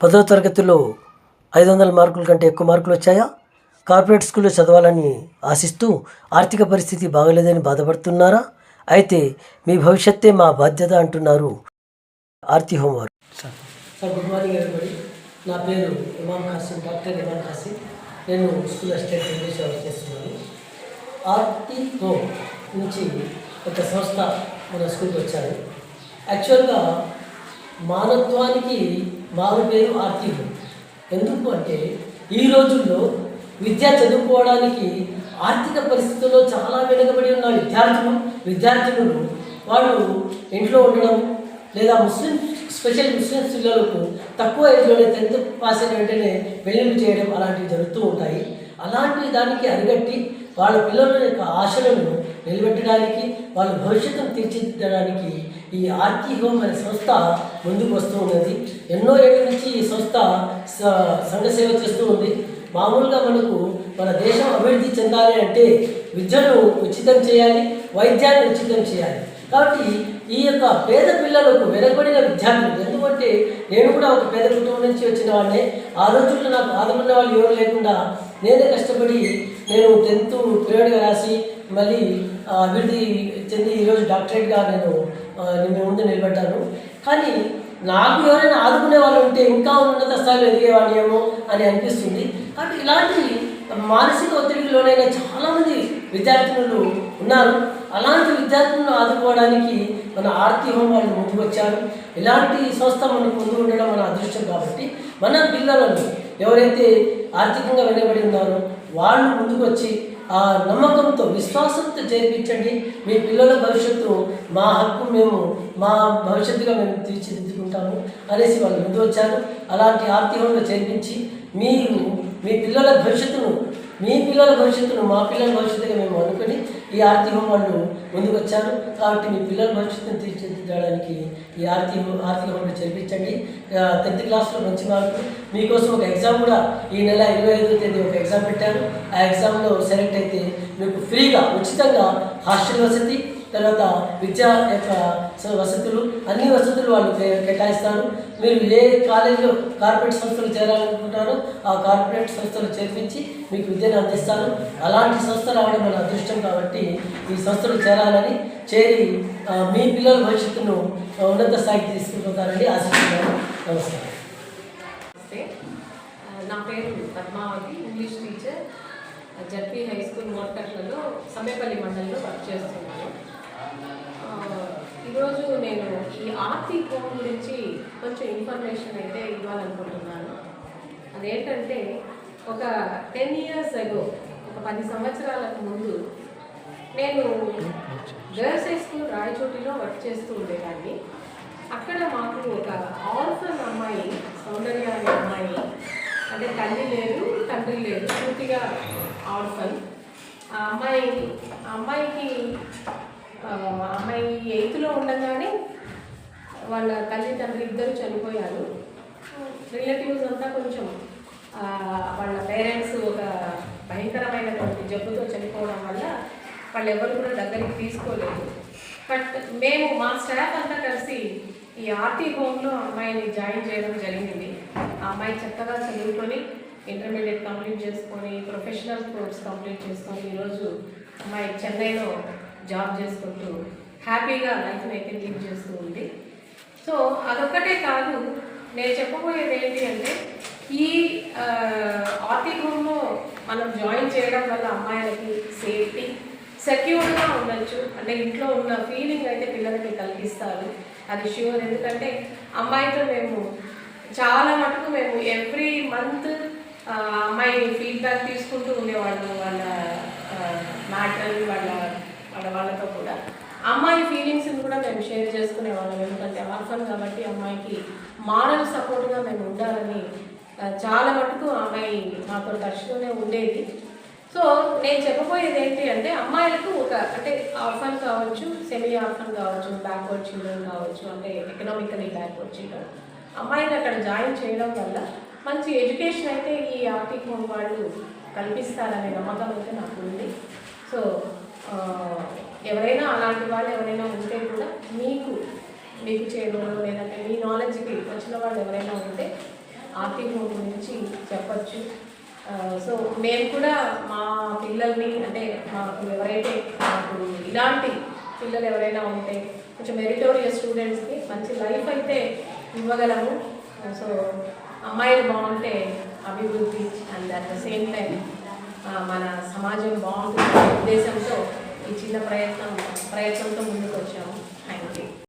10వ తరగతిలో 500 మార్కుల కంటే ఎక్కువ మార్కులు వచ్చాయా? కార్పొరేట్ స్కూల్లో చదవాలని ఆశిస్తూ ఆర్థిక పరిస్థితి బాగలేదని బాధపడుతున్నారా? అయితే మీ భవిష్యత్తే మా బాధ్యత అంటున్నారు ఆర్తి హోమ్ వారు. Sir good morning everybody. నా పేరు ఇమాం ఖాసిం, డాక్టర్ ఇమాం ఖాసిం. నేను స్కూల్ అసిస్టెంట్ ఇంగ్లీష్ వర్క్ చేస్తున్నాను. ఆర్తి హోమ్ నుంచి ఒక సంస్థ మన స్కూల్కి వచ్చారు. యాక్చువల్గా మానవత్వానికి మారు పేరు ఆర్తి హోమ్. ఎందుకు అంటే ఈ రోజుల్లో విద్య చదువుకోవడానికి ఆర్థిక పరిస్థితుల్లో చాలా వెనుకబడి ఉన్న విద్యార్థులు వాళ్ళు ఇంట్లో ఉండడం, లేదా స్పెషల్ ముస్లిం పిల్లలకు తక్కువ ఏజ్లోనే 10th పాస్ అయిన వెంటనే పెళ్లిళ్ళు చేయడం అలాంటివి జరుగుతూ ఉంటాయి. అలాంటి దానికి అరిగట్టి వాళ్ళ పిల్లల యొక్క ఆశలను నిలబెట్టడానికి, వాళ్ళ భవిష్యత్తును తీర్చిదిద్దడానికి ఈ ఆర్తి హోమ్ అనే సంస్థ ముందుకు వస్తూ ఉన్నది. ఎన్నో ఏళ్ళ నుంచి ఈ సంస్థ సంఘ సేవ చేస్తూ ఉంది. మామూలుగా మన దేశం అభివృద్ధి చెందాలి అంటే విద్యను ఉచితం చేయాలి, వైద్యాన్ని ఉచితం చేయాలి. కాబట్టి ఈ యొక్క పేద పిల్లలకు వెనకబడిన విద్యార్థులు, ఎందుకంటే నేను కూడా ఒక పేద కుటుంబం నుంచి వచ్చిన వాడినే. ఆ రోజుల్లో నాకు ఆదుకున్న వాళ్ళు ఎవరు లేకుండా నేనే కష్టపడి నేను 10th పీరియడ్గా రాసి మళ్ళీ అభివృద్ధి చెంది ఈరోజు డాక్టరేట్గా నేను ముందు నిలబడ్డాను. కానీ నాకు ఎవరైనా ఆదుకునే వాళ్ళు ఉంటే ఇంకా ఉన్నత స్థాయిలో ఎదిగేవాడినేమో అని అనిపిస్తుంది. కాబట్టి ఇలాంటి మానసిక ఒత్తిడికి లోనైన చాలామంది విద్యార్థులు ఉన్నారు. అలాంటి విద్యార్థులను ఆదుకోవడానికి మన ఆర్తి హోమ్ వాళ్ళు ముందుకు వచ్చారు. ఇలాంటి సంస్థ మనకు ముందు ఉండడం మన అదృష్టం. కాబట్టి మన పిల్లలను ఎవరైతే ఆర్థికంగా వెనుకబడి ఉన్నారో వాళ్ళు ముందుకు వచ్చి ఆ నమ్మకంతో, విశ్వాసంతో చేర్పించండి. మీ పిల్లల భవిష్యత్తు మా హక్కు, మా భవిష్యత్తుగా మేము తీర్చిదిద్దుకుంటాము అనేసి వాళ్ళు ముందు వచ్చారు. అలాంటి ఆర్తి హోమ్లో చేర్పించి మీ పిల్లల భవిష్యత్తును మా పిల్లల భవిష్యత్తుగా మేము అనుకుని ఈ ఆర్తి హోమ్ వాళ్ళు ముందుకు వచ్చారు. కాబట్టి మీ పిల్లల భవిష్యత్తును తీర్చిదిద్దడానికి ఈ ఆర్తి హోమ్లో చేర్పించండి. 10th క్లాస్లో మంచి మార్కులు. మీకోసం ఒక ఎగ్జామ్ కూడా ఈ నెల 25వ తేదీ ఒక ఎగ్జామ్ పెట్టారు. ఆ ఎగ్జామ్లో సెలెక్ట్ అయితే మీకు ఫ్రీగా ఉచితంగా హాస్టల్ వసతి, తర్వాత విద్యా యొక్క వసతులు, అన్ని వసతులు వాళ్ళు కేటాయిస్తారు. మీరు ఏ కాలేజీలో కార్పొరేట్ సంస్థలు చేరాలనుకుంటారో ఆ కార్పొరేట్ సంస్థలు చేర్పించి మీకు విద్యను అందిస్తారు. అలాంటి సంస్థ రావడం మన అదృష్టం. కాబట్టి ఈ సంస్థలు చేరి మీ పిల్లల భవిష్యత్తును ఉన్నత స్థాయికి తీసుకుపోతారని ఆశిస్తున్నాను. నమస్కారం. నా పేరు Padmavathi, English teacher, ZP high school మోర్కట్లలో సమేపల్లి మండలంలో వర్క్ చేస్తున్నాను. ఈరోజు నేను ఈ ఆర్తి హోమ్ గురించి కొంచెం ఇన్ఫర్మేషన్ అయితే ఇవ్వాలనుకుంటున్నాను. అదేంటంటే ఒక 10 years ago, ఒక 10 సంవత్సరాలకు ముందు నేను గర్ల్స్ హై స్కూల్ రాయచోటిలో వర్క్ చేస్తూ ఉండేదాన్ని. అక్కడ మాకు ఒక ఆర్ఫన్ అమ్మాయి, సౌందర్య అనే అమ్మాయి, అంటే తల్లి లేదు తండ్రి లేదు, పూర్తిగా ఆర్ఫన్. ఆ అమ్మాయికి 8th ఉండగానే వాళ్ళ తల్లిదండ్రులు ఇద్దరు చనిపోయారు. రిలేటివ్స్ అంతా కొంచెం వాళ్ళ పేరెంట్స్ ఒక భయంకరమైనటువంటి జబ్బుతో చనిపోవడం వల్ల వాళ్ళు ఎవరు కూడా దగ్గరికి తీసుకోలేదు. బట్ మా స్టాఫ్ అంతా కలిసి ఈ ఆర్తి హోమ్లో అమ్మాయిని జాయిన్ చేయడం జరిగింది. ఆ అమ్మాయి చక్కగా చదువుకొని ఇంటర్మీడియట్ కంప్లీట్ చేసుకొని ప్రొఫెషనల్ కోర్స్ కంప్లీట్ చేసుకొని ఈరోజు అమ్మాయి చెన్నైలో జాబ్ చేసుకుంటూ హ్యాపీగా లైఫ్ని అయితే లీడ్ చేస్తూ ఉంది. సో అదొక్కటే కాదు, నేను చెప్పబోయేది ఏంటి అంటే ఈ ఆర్తి హోమ్లో మనం జాయిన్ చేయడం వల్ల అమ్మాయిలకి సేఫ్టీ, సెక్యూర్డ్గా ఉండొచ్చు. అంటే ఇంట్లో ఉన్న ఫీలింగ్ అయితే పిల్లలకి కలిగిస్తారు, అది ష్యూర్. ఎందుకంటే అమ్మాయితో చాలా మటుకు ఎవ్రీ మంత్ అమ్మాయి ఫీడ్బ్యాక్ తీసుకుంటూ ఉండేవాళ్ళం. వాళ్ళ మ్యాటర్ వాళ్ళతో కూడా అమ్మాయి ఫీలింగ్స్ని కూడా మేము షేర్ చేసుకునేవాళ్ళం. ఎందుకంటే ఆర్ఫన్ కాబట్టి అమ్మాయికి మారల్ సపోర్ట్గా మేము ఉండాలని చాలా మటుకు అమ్మాయి మాతో టచ్లోనే ఉండేది. సో నేను చెప్పబోయేది ఏంటి అంటే అమ్మాయిలకు అంటే ఆర్ఫన్ కావచ్చు, సెమీ ఆర్ఫన్ కావచ్చు, బ్యాక్వర్డ్ చిల్డ్రన్ కావచ్చు, అంటే ఎకనామికలీ బ్యాక్వర్డ్ చిల్డ్రన్, అమ్మాయిని అక్కడ జాయిన్ చేయడం వల్ల మంచి ఎడ్యుకేషన్ అయితే ఈ ఆర్తి హోమ్ వాళ్ళు కల్పిస్తారనే నమ్మకం అయితే నాకు ఉంది. సో ఎవరైనా అలాంటి వాళ్ళు ఎవరైనా ఉంటే కూడా మీకు చేయడంలో, లేదంటే మీ నాలెడ్జ్కి వచ్చిన వాళ్ళు ఎవరైనా ఉంటే ఆర్తి హోమ్ గురించి చెప్పచ్చు. సో మేము కూడా మా పిల్లల్ని అంటే మాకు ఎవరైతే మాకు ఇలాంటి పిల్లలు ఎవరైనా ఉంటే కొంచెం మెరిటోరియస్ స్టూడెంట్స్కి మంచి లైఫ్ అయితే ఇవ్వగలము. సో అమ్మాయిలు బాగుంటే అభివృద్ధి and at the same time మన సమాజం బాగుంటుంది ఉద్దేశంతో ఈ చిన్న ప్రయత్నంతో ముందుకు వచ్చాము.